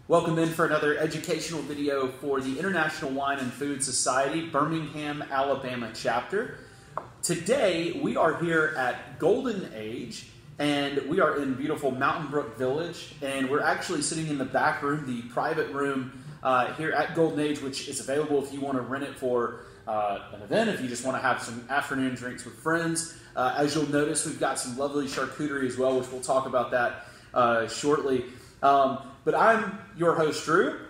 Welcome in for another educational video for the International Wine and Food Society, Birmingham, Alabama chapter. Today we are here at Golden Age and we are in beautiful Mountain Brook Village, and we're actually sitting in the back room, the private room here at Golden Age, which is available if you want to rent it for an event, if you just want to have some afternoon drinks with friends. As you'll notice, we've got some lovely charcuterie as well, which we'll talk about that shortly. But I'm your host, Drew,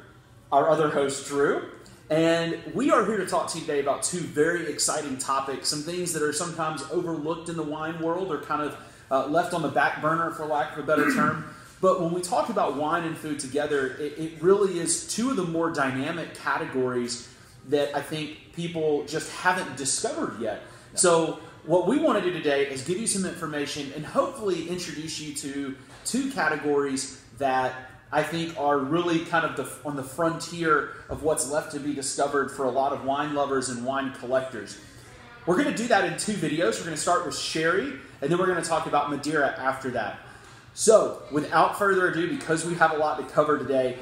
our other host, Drew, and we are here to talk to you today about two very exciting topics, some things that are sometimes overlooked in the wine world or kind of left on the back burner, for lack of a better term. But when we talk about wine and food together, it really is two of the more dynamic categories that I think people just haven't discovered yet. No. So what we want to do today is give you some information and hopefully introduce you to two categories that I think are really kind of on the frontier of what's left to be discovered for a lot of wine lovers and wine collectors. We're going to do that in two videos. We're going to start with sherry, and then we're going to talk about Madeira after that. So, without further ado, because we have a lot to cover today,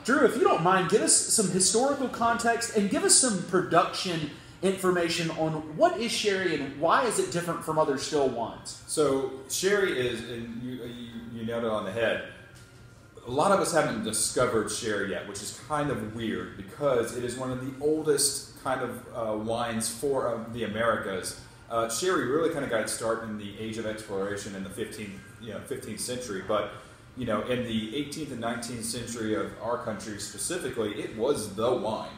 Drew, if you don't mind, give us some historical context and give us some production information on what is sherry and why is it different from other still wines. So, sherry is, and you nailed it on the head. A lot of us haven't discovered sherry yet, which is kind of weird because it is one of the oldest kind of wines for the Americas. Sherry really kind of got its start in the age of exploration in the 15th century, but in the 18th and 19th century of our country specifically, it was the wine.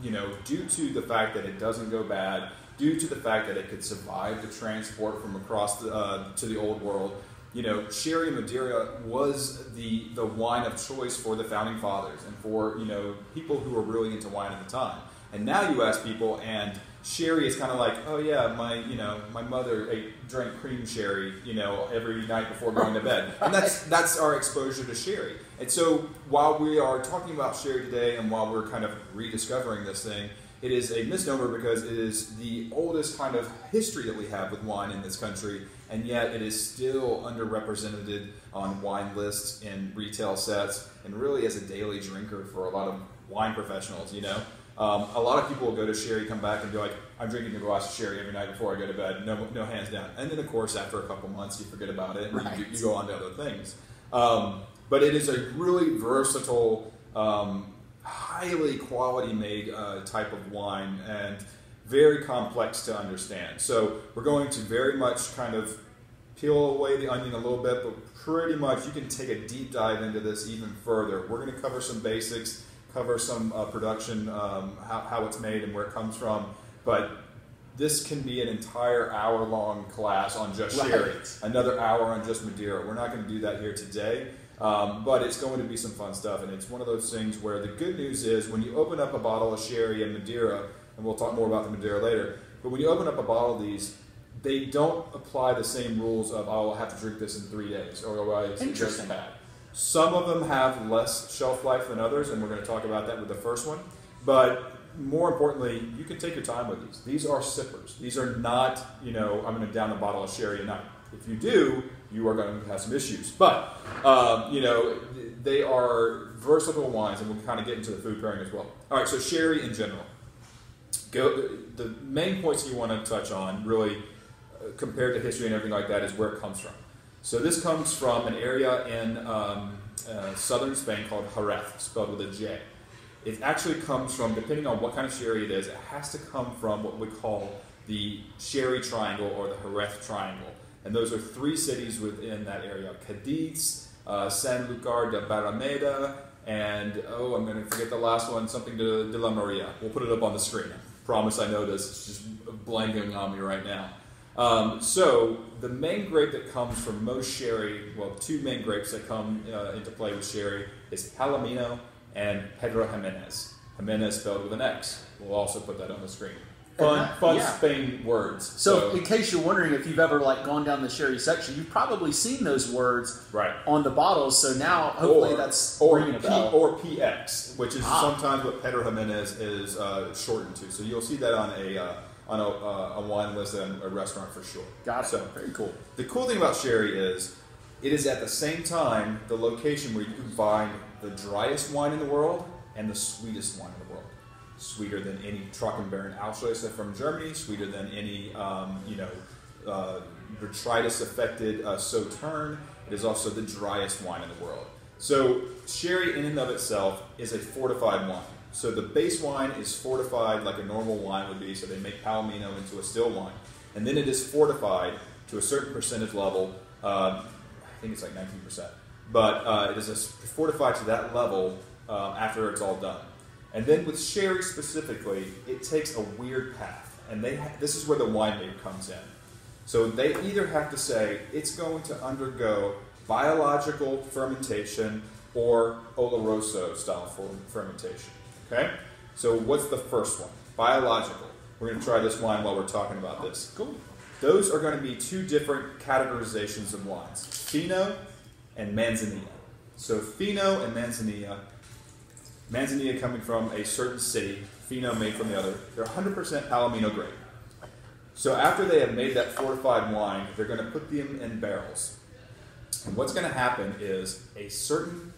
Due to the fact that it doesn't go bad, due to the fact that it could survive the transport from across to the old world. Sherry and Madeira was the wine of choice for the founding fathers and for, people who were really into wine at the time. And now you ask people, and sherry is kind of like, oh yeah, my mother drank cream sherry, every night before going to bed. And that's our exposure to sherry. And so while we are talking about sherry today and while we're kind of rediscovering this thing, it is a misnomer because it is the oldest kind of history that we have with wine in this country, and yet it is still underrepresented on wine lists and retail sets, and really as a daily drinker for a lot of wine professionals, A lot of people will go to sherry, come back and be like, I'm drinking a glass of sherry every night before I go to bed, no hands down. And then of course after a couple months you forget about it and right. you go on to other things. But it is a really versatile, highly quality made type of wine and very complex to understand. So we're going to very much kind of peel away the onion a little bit, but pretty much you can take a deep dive into this even further. We're going to cover some basics, cover some production, how it's made and where it comes from, but this can be an entire hour-long class on just sherry, another hour on just Madeira. We're not going to do that here today. But it's going to be some fun stuff, and it's one of those things where the good news is when you open up a bottle of sherry and Madeira, and we'll talk more about the Madeira later, but when you open up a bottle of these, they don't apply the same rules of, oh, I'll have to drink this in 3 days, or otherwise it's just bad. Some of them have less shelf life than others, and we're going to talk about that with the first one, but more importantly, you can take your time with these. These are sippers. These are not, I'm going to down a bottle of sherry a night. If you do, you are going to have some issues. But, they are versatile wines, and we'll kind of get into the food pairing as well. All right, so sherry in general. The main points you want to touch on, really, compared to history and everything like that, is where it comes from. So this comes from an area in southern Spain called Jerez, spelled with a J. It actually comes from, depending on what kind of sherry it is, it has to come from what we call the Sherry Triangle or the Jerez Triangle. And those are 3 cities within that area: Cadiz, Sanlúcar de Barrameda, and, I'm going to forget the last one, something de la Maria. We'll put it up on the screen. I promise I know this. It's just blanking on me right now. So the main grape that comes from most sherry, well, 2 main grapes that come into play with sherry is Palomino and Pedro Jimenez. Jimenez spelled with an X. We'll also put that on the screen. Fun Spain words. So in case you're wondering if you've ever gone down the sherry section, you've probably seen those words on the bottles. So now hopefully that's ringing a bell. Or PX, which is sometimes what Pedro Jimenez is shortened to. So you'll see that on a wine list at a restaurant for sure. Got it. So very cool. The cool thing about sherry is it is at the same time the location where you can find the driest wine in the world and the sweetest wine in the world. Sweeter than any Trockenbeeren Auslese from Germany, sweeter than any, botrytis-affected Sauterne. It is also the driest wine in the world. So sherry in and of itself is a fortified wine. So the base wine is fortified like a normal wine would be, so they make Palomino into a still wine. And then it is fortified to a certain percentage level, I think it's like 19%, but it is fortified to that level after it's all done. And then with sherry specifically, it takes a weird path. And this is where the winemaker comes in. So they either have to say it's going to undergo biological fermentation or Oloroso style fermentation. Okay? So what's the first one? Biological. We're going to try this wine while we're talking about this. Cool. Those are going to be two different categorizations of wines. Fino and Manzanilla. So Fino and Manzanilla. Manzanilla coming from a certain city, Fino made from the other. They're 100% Palomino grape. So after they have made that fortified wine, they're going to put them in barrels. And what's going to happen is a certain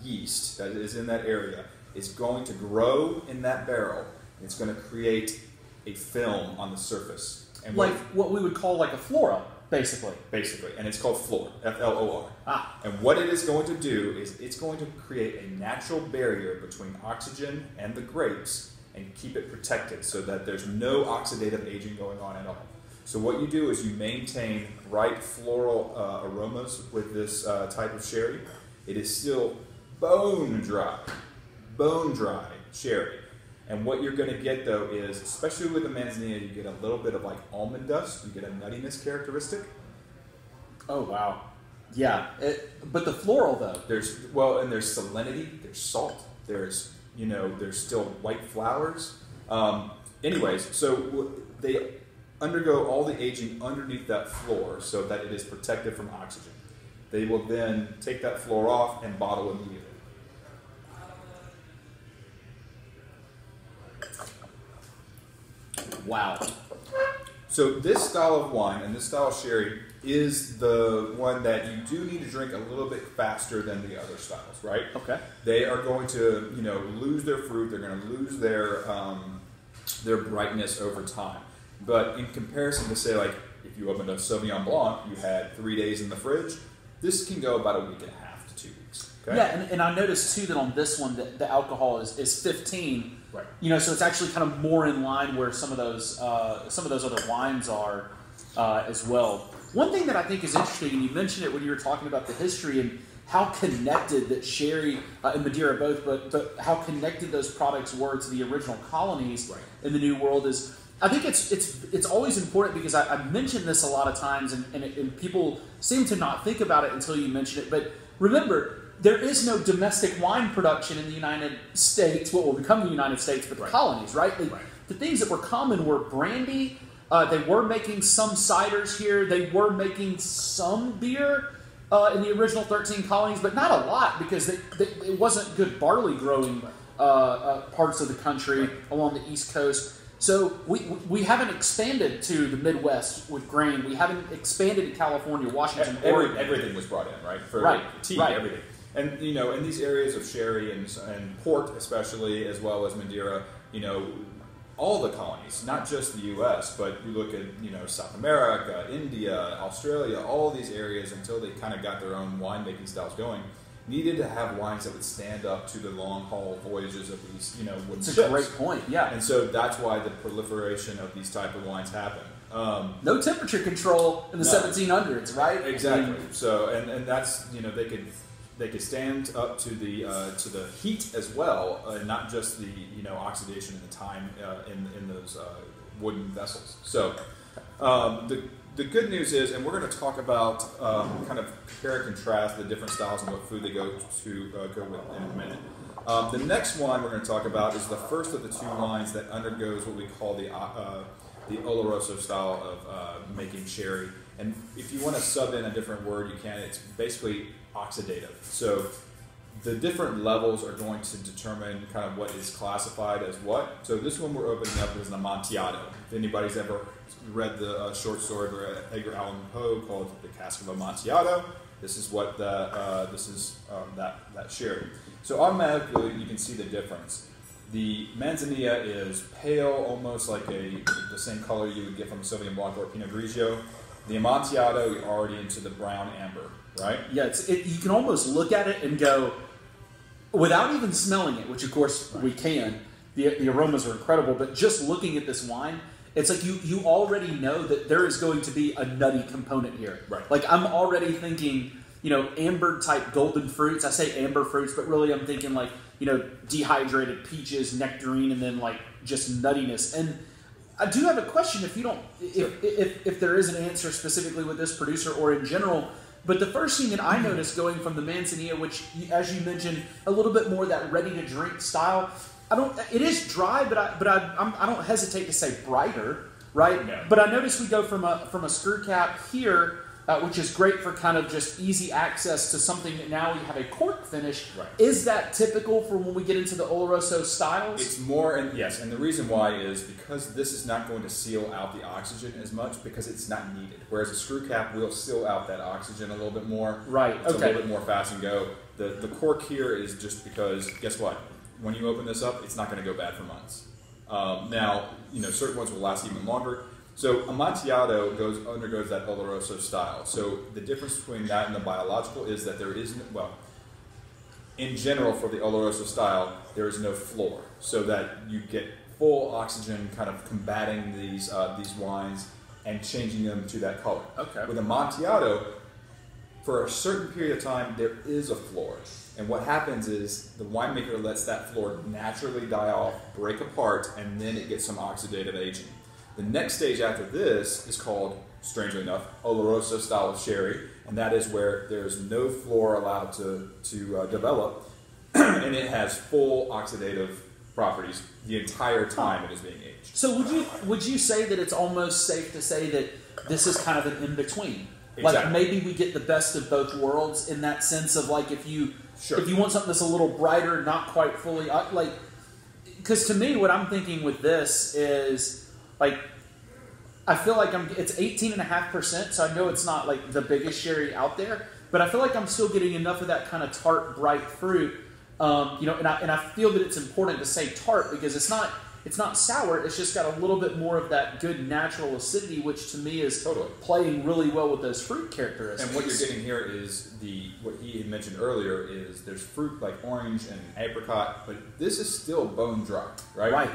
yeast that is in that area is going to grow in that barrel. It's going to create a film on the surface. And like what we would call like a flora, basically. Basically. And it's called flora, F-L-O-R. Ah. And what it is going to do is it's going to create a natural barrier between oxygen and the grapes and keep it protected so that there's no oxidative aging going on at all. So what you do is you maintain bright floral aromas with this type of sherry. It is still bone dry sherry. And what you're going to get, though, is, especially with the Manzanilla, you get a little bit of like almond dust. You get a nuttiness characteristic. Oh, wow. Yeah. But the floral, though. There's salinity, there's salt, there's still white flowers. Anyways, so they undergo all the aging underneath that floor so that it is protected from oxygen. They will then take that floor off and bottle immediately. Wow. So this style of wine and this style of sherry is the one that you do need to drink a little bit faster than the other styles, right? Okay. They are going to, lose their fruit. They're going to lose their brightness over time. But in comparison to, say, like, if you opened a Sauvignon Blanc, you had 3 days in the fridge, this can go about a week and a half to 2 weeks. Okay? Yeah, and I noticed, too, that on this one, the alcohol is 15. Right. So it's actually kind of more in line where some of those other wines are as well. One thing that I think is interesting, and you mentioned it when you were talking about the history and how connected that sherry and Madeira both, but how connected those products were to the original colonies in the New World is, I think it's always important because I mention this a lot of times, and people seem to not think about it until you mention it. But remember, there is no domestic wine production in the United States, what will become the United States, but the colonies, right? The things that were common were brandy. They were making some ciders here. They were making some beer in the original 13 colonies, but not a lot because it wasn't good barley growing parts of the country along the East Coast. So we haven't expanded to the Midwest with grain. We haven't expanded to California, Washington, Oregon. Everything was brought in, right? For tea, everything. And, in these areas of sherry and port especially, as well as Madeira, all the colonies, not just the U.S., but you look at, South America, India, Australia, all these areas, until they kind of got their own winemaking styles going, needed to have wines that would stand up to the long-haul voyages of these, wooden ships. It's a great point, yeah. And so that's why the proliferation of these type of wines happened. No temperature control in the 1700s, right? Exactly. So, and that's, they could stand up to the heat as well, not just the oxidation and the time in those wooden vessels. So the good news is, and we're going to talk about kind of compare and contrast the different styles and what food they go with in a minute. The next wine we're going to talk about is the first of the two wines that undergoes what we call the Oloroso style of making sherry. And if you want to sub in a different word, you can. It's basically oxidative. So the different levels are going to determine kind of what is classified as what. So this one we're opening up is an Amontillado. If anybody's ever read the short story by Edgar Allan Poe called The Cask of Amontillado, this is what that sherry. So automatically you can see the difference. The Manzanilla is pale, almost like the same color you would get from a Sauvignon Blanc or a Pinot Grigio. The Amontillado, you're already into the brown amber, right? Yeah, you can almost look at it and go, without even smelling it, which of course we can, the aromas are incredible, but just looking at this wine, it's like you already know that there is going to be a nutty component here. Right. Like I'm already thinking, amber type golden fruits. I say amber fruits, but really I'm thinking like, dehydrated peaches, nectarine, and then like just nuttiness. And I do have a question if there is an answer specifically with this producer or in general. But the first thing that I noticed going from the Manzanilla, which, as you mentioned, a little bit more that ready-to-drink style, it is dry, but I don't hesitate to say brighter, right? No. But I noticed we go from a screw cap here, which is great for kind of just easy access to something that now we have a cork finish. Right. Is that typical for when we get into the Oloroso styles? It's more, and yes, and the reason why is because this is not going to seal out the oxygen as much because it's not needed. Whereas a screw cap will seal out that oxygen a little bit more. Right. It's a little bit more fast and go. The cork here is just because, guess what? When you open this up, it's not going to go bad for months. Now, certain ones will last even longer. So Amontillado undergoes that Oloroso style. So the difference between that and the biological is that there isn't, in general for the Oloroso style, there is no floor. So that you get full oxygen kind of combating these wines and changing them to that color. Okay. With Amontillado, for a certain period of time, there is a floor. And what happens is the winemaker lets that floor naturally die off, break apart, and then it gets some oxidative aging. The next stage after this is called, strangely enough, Oloroso style of sherry, and that is where there's no floor allowed to develop, and it has full oxidative properties the entire time it is being aged. So would you say that it's almost safe to say that this is kind of an in-between? Exactly. Like maybe we get the best of both worlds in that sense of like if you want something that's a little brighter, not quite fully because to me what I'm thinking with this is like I feel like it's 18.5%, so I know it's not like the biggest sherry out there, but I feel like I'm still getting enough of that kind of tart, bright fruit, and I feel that it's important to say tart because it's not sour. It's just got a little bit more of that good natural acidity, which to me is playing really well with those fruit characteristics. And what you're getting here is what he had mentioned earlier is there's fruit like orange and apricot, but this is still bone dry, right? Right.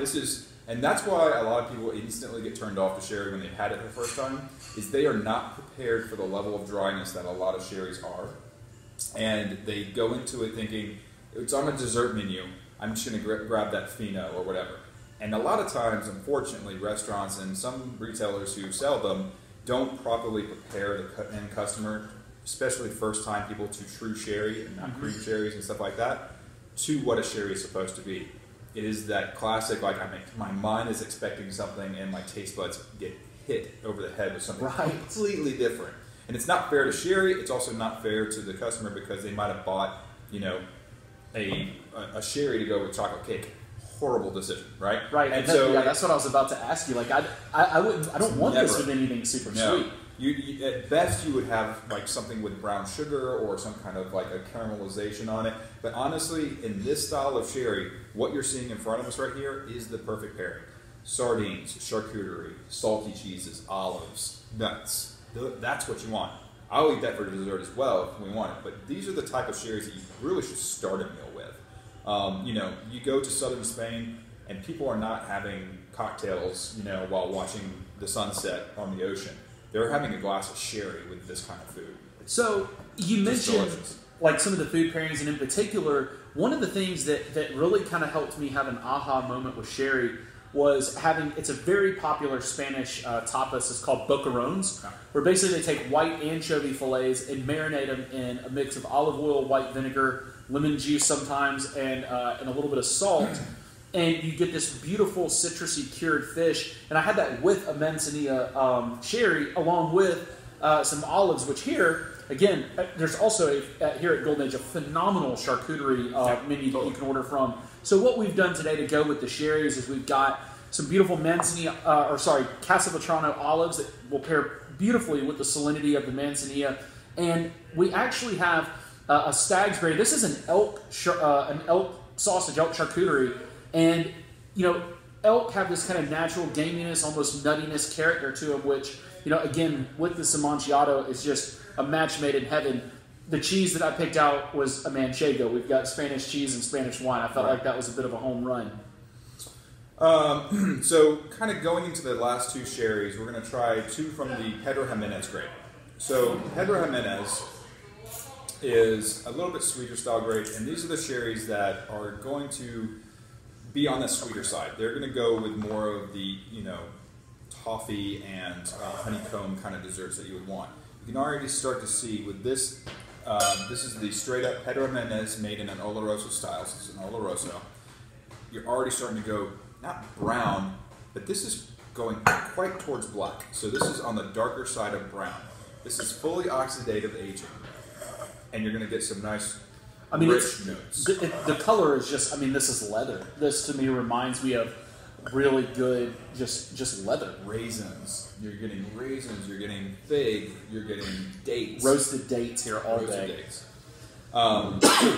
And that's why a lot of people instantly get turned off to sherry when they've had it the first time, is they are not prepared for the level of dryness that a lot of sherries are. And they go into it thinking, it's on a dessert menu, I'm just going to grab that Fino or whatever. And a lot of times, unfortunately, restaurants and some retailers who sell them don't properly prepare the end customer, especially first-time people, to true sherry and not cream sherries and stuff like that, to what a sherry is supposed to be. It is that classic, like my mind is expecting something and my taste buds get hit over the head with something completely different. And it's not fair to sherry, it's also not fair to the customer because they might have bought, a sherry to go with chocolate cake. Horrible decision, right? Right. And so that's what I was about to ask you. Like I don't want this with anything super sweet. You at best you would have like something with brown sugar or some kind of like a caramelization on it. But honestly, in this style of sherry, what you're seeing in front of us right here is the perfect pairing. Sardines, charcuterie, salty cheeses, olives, nuts. That's what you want. I'll eat that for dessert as well if we want it. But these are the type of sherries that you really should start a meal with. You go to southern Spain and people are not having cocktails, while watching the sunset on the ocean. They're having a glass of sherry with this kind of food. So you mentioned like some of the food pairings, and in particular, one of the things that really kind of helped me have an aha moment with sherry was it's a very popular Spanish tapas. It's called boquerones, where basically they take white anchovy fillets and marinate them in a mix of olive oil, white vinegar, lemon juice sometimes, and a little bit of salt. And you get this beautiful citrusy cured fish. And I had that with a Manzanilla sherry along with some olives, which here again, there's also here at Golden Age a phenomenal charcuterie menu that you can order from. So what we've done today to go with the sherries is we've got some beautiful Castelvetrano olives that will pair beautifully with the salinity of the Manzanilla, and we actually have a stag's berry. This is an elk sausage, elk charcuterie, and elk have this kind of natural gaminess, almost nuttiness character to them, which again with this Amontillado is just a match made in heaven. The cheese that I picked out was a Manchego. We've got Spanish cheese and Spanish wine. I felt like that was a bit of a home run. So kind of going into the last two sherries, we're going to try two from the Pedro Jimenez grape. So Pedro Jimenez is a little bit sweeter style grape, and these are the sherries that are going to be on the sweeter side. They're going to go with more of the, toffee and honeycomb kind of desserts that you would want. You can already start to see with this, this is the straight up Pedro Jimenez made in an Oloroso style, so it's an Oloroso. You're already starting to go, not brown, but this is going quite towards black. So this is on the darker side of brown. This is fully oxidative aging, and you're going to get some nice rich notes. The color is just, this is leather. This to me reminds me of really good, just leather. Raisins. You're getting raisins, you're getting fig, you're getting dates. Roasted dates here all day. Dates.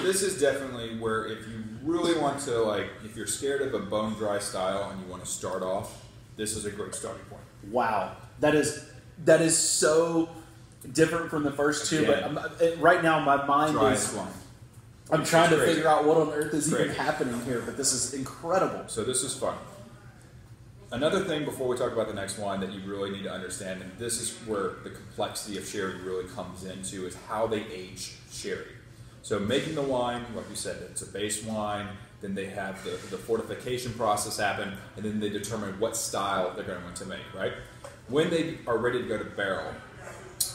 This is definitely where if you really want to, if you're scared of a bone dry style and you want to start off, this is a great starting point. Wow. That is so different from the first two, but right now my mind is... I'm trying to figure out what on earth is even happening here, but this is incredible. So this is fun. Another thing before we talk about the next wine that you really need to understand, and this is where the complexity of sherry really comes into, is how they age sherry. So making the wine, like we said, it's a base wine, then they have the fortification process happen, and then they determine what style they're going to make, right? When they are ready to go to barrel,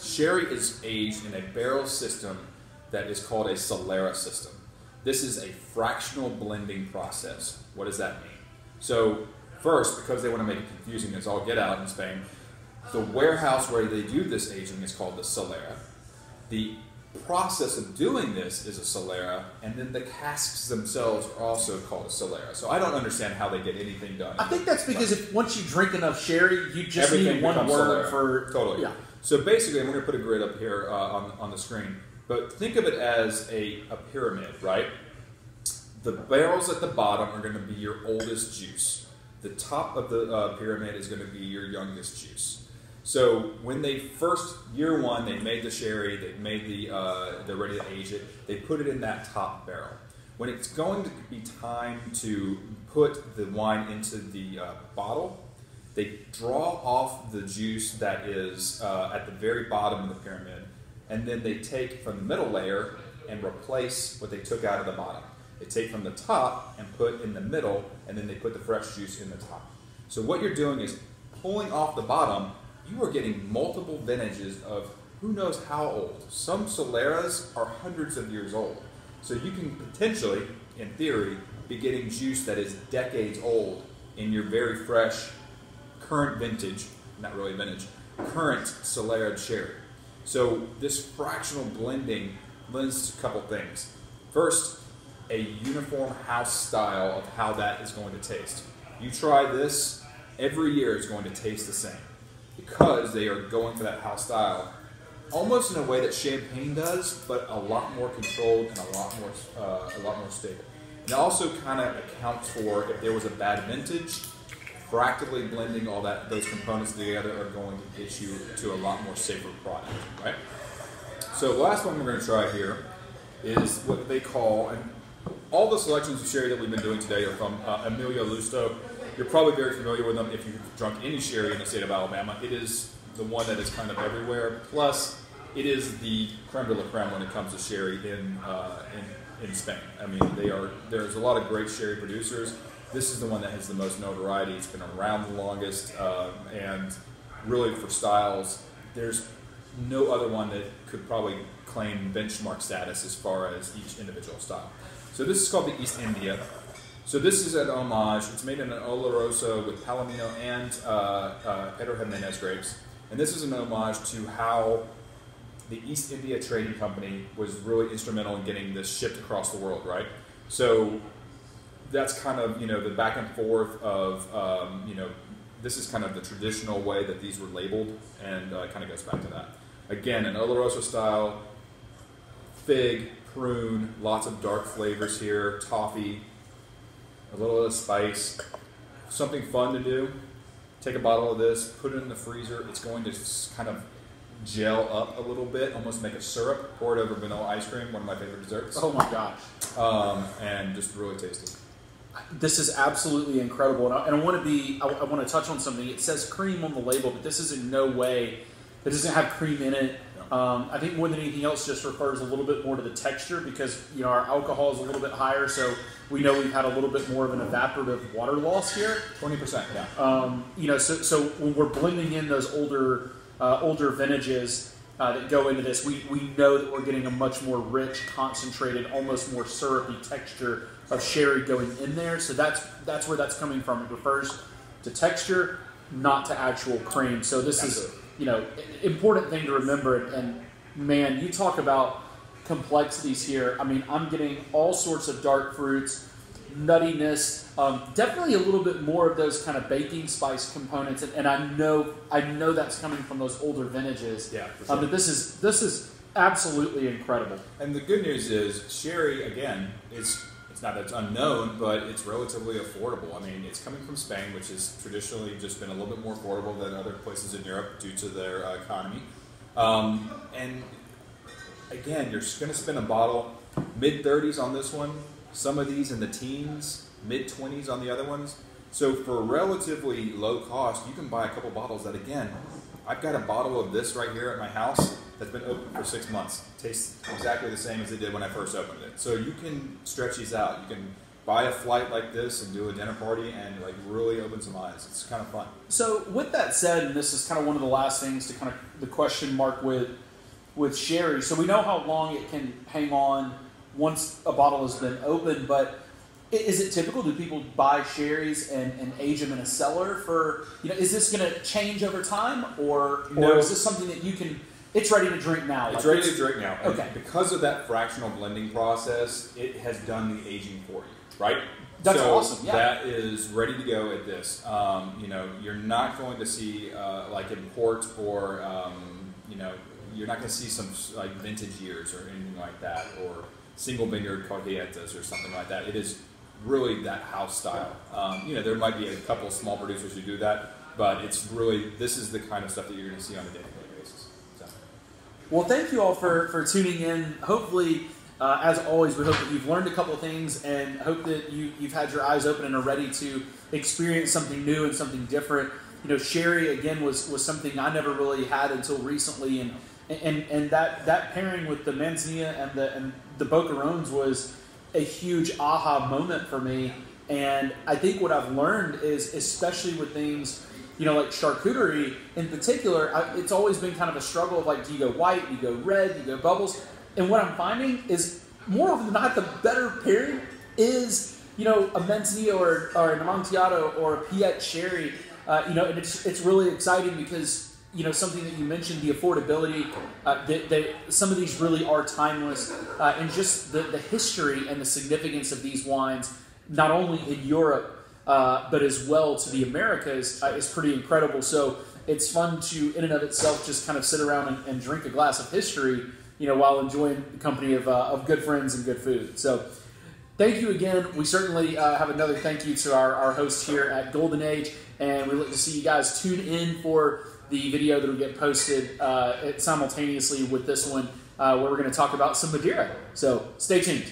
sherry is aged in a barrel system that is called a Solera system. This is a fractional blending process. What does that mean? So first, because they want to make it confusing as all get out in Spain, the warehouse where they do this aging is called the Solera. The process of doing this is a Solera, and then the casks themselves are also called a Solera. So I don't understand how they get anything done. I think that's because once you drink enough sherry, you just need one word for... Totally. Yeah. So basically, I'm going to put a grid up here on the screen, but think of it as a pyramid, right? The barrels at the bottom are going to be your oldest juice. The top of the pyramid is going to be your youngest juice. So when they first, year one, they made the sherry, they made they're ready to age it, they put it in that top barrel. When it's going to be time to put the wine into the bottle, they draw off the juice that is at the very bottom of the pyramid, and then they take from the middle layer and replace what they took out of the bottom. They take from the top and put in the middle, and then they put the fresh juice in the top. So what you're doing is pulling off the bottom. You are getting multiple vintages of who knows how old. Some Soleras are hundreds of years old. So you can potentially, in theory, be getting juice that is decades old in your very fresh, current vintage, not really vintage, current Solera sherry. So this fractional blending lends to a couple things. First, a uniform house style of how that is going to taste. You try this, every year it's going to taste the same because they are going for that house style, almost in a way that champagne does, but a lot more controlled and a lot more stable. And it also kind of accounts for if there was a bad vintage. Fractally blending all those components together are going to get you to a lot more safer product, right? So the last one we're going to try here is what they call, and all the selections of sherry that we've been doing today are from Emilio Lusto. You're probably very familiar with them if you've drunk any sherry in the state of Alabama. It is the one that is kind of everywhere. Plus, it is the creme de la creme when it comes to sherry in Spain. I mean, there's a lot of great sherry producers. This is the one that has the most notoriety. It's been around the longest, and really for styles, there's no other one that could probably claim benchmark status as far as each individual style. So this is called the East India. So this is an homage. It's made in an Oloroso with Palomino and Pedro Jimenez grapes. And this is an homage to how the East India Trading Company was really instrumental in getting this shipped across the world, right? So that's kind of, the back and forth of, this is kind of the traditional way that these were labeled, and kind of goes back to that. Again, an Oloroso style, fig, prune, lots of dark flavors here, toffee, a little bit of spice, something fun to do. Take a bottle of this, put it in the freezer. It's going to kind of gel up a little bit, almost make a syrup. Pour it over vanilla ice cream, one of my favorite desserts. Oh my gosh. And just really tasty. This is absolutely incredible. And I want to touch on something. It says cream on the label, but this is in no way, it doesn't have cream in it. I think more than anything else just refers a little bit more to the texture because, our alcohol is a little bit higher, so we know we've had a little bit more of an evaporative water loss here. 20%, yeah. So when we're blending in those older vintages that go into this, we know that we're getting a much more rich, concentrated, almost more syrupy texture of sherry going in there. So that's where that's coming from. It refers to texture, not to actual cream. So this is, important thing to remember. And man, you talk about complexities here. I mean, I'm getting all sorts of dark fruits, nuttiness, definitely a little bit more of those kind of baking spice components. And I know that's coming from those older vintages. Yeah, for sure. But this is absolutely incredible. And the good news is, sherry, again, it's not that it's unknown, but it's relatively affordable. I mean, it's coming from Spain, which has traditionally just been a little bit more affordable than other places in Europe due to their economy. And again, you're going to spend a bottle, mid-30s on this one, some of these in the teens, mid-20s on the other ones. So for relatively low cost, you can buy a couple bottles that, again, I've got a bottle of this right here at my house that's been open for 6 months. Tastes exactly the same as it did when I first opened it. So you can stretch these out. You can buy a flight like this and do a dinner party and really open some eyes. It's kind of fun. So with that said, and this is kind of one of the last things to kind of the question mark with sherry. So we know how long it can hang on once a bottle has been opened, but is it typical? Do people buy sherries and age them in a cellar for, is this going to change over time or is this something that it's ready to drink now? It's ready to drink now. Okay. And because of that fractional blending process, it has done the aging for you, right? That's awesome. Yeah. That is ready to go at this. You're not going to see like in port or you're not going to see some like vintage years or anything like that, or single vineyard Corrietas or something like that. It is really that house style. There might be a couple of small producers who do that, but it's really, this is the kind of stuff that you're going to see on a day-to-day basis. So. Well, thank you all for tuning in. Hopefully, as always, we hope that you've learned a couple of things and hope that you've had your eyes open and are ready to experience something new and something different. Sherry, again, was something I never really had until recently, and that pairing with the Manzanilla and the Boquerones was a huge aha moment for me. And I think what I've learned is, especially with things, like charcuterie in particular, it's always been kind of a struggle of like, do you go white, do you go red, do you go bubbles? And what I'm finding is, more often than not, the better pairing is, a Manzanilla or an Amontillado or a Piet sherry. And it's really exciting because, something that you mentioned, the affordability, some of these really are timeless, and just the history and the significance of these wines, not only in Europe, but as well to the Americas, is pretty incredible. So it's fun to, in and of itself, just kind of sit around and drink a glass of history, while enjoying the company of good friends and good food. So thank you again. We certainly have another thank you to our host here at Golden Age, and we look to see you guys tune in for the video that will get posted simultaneously with this one, where we're going to talk about some Madeira. So stay tuned.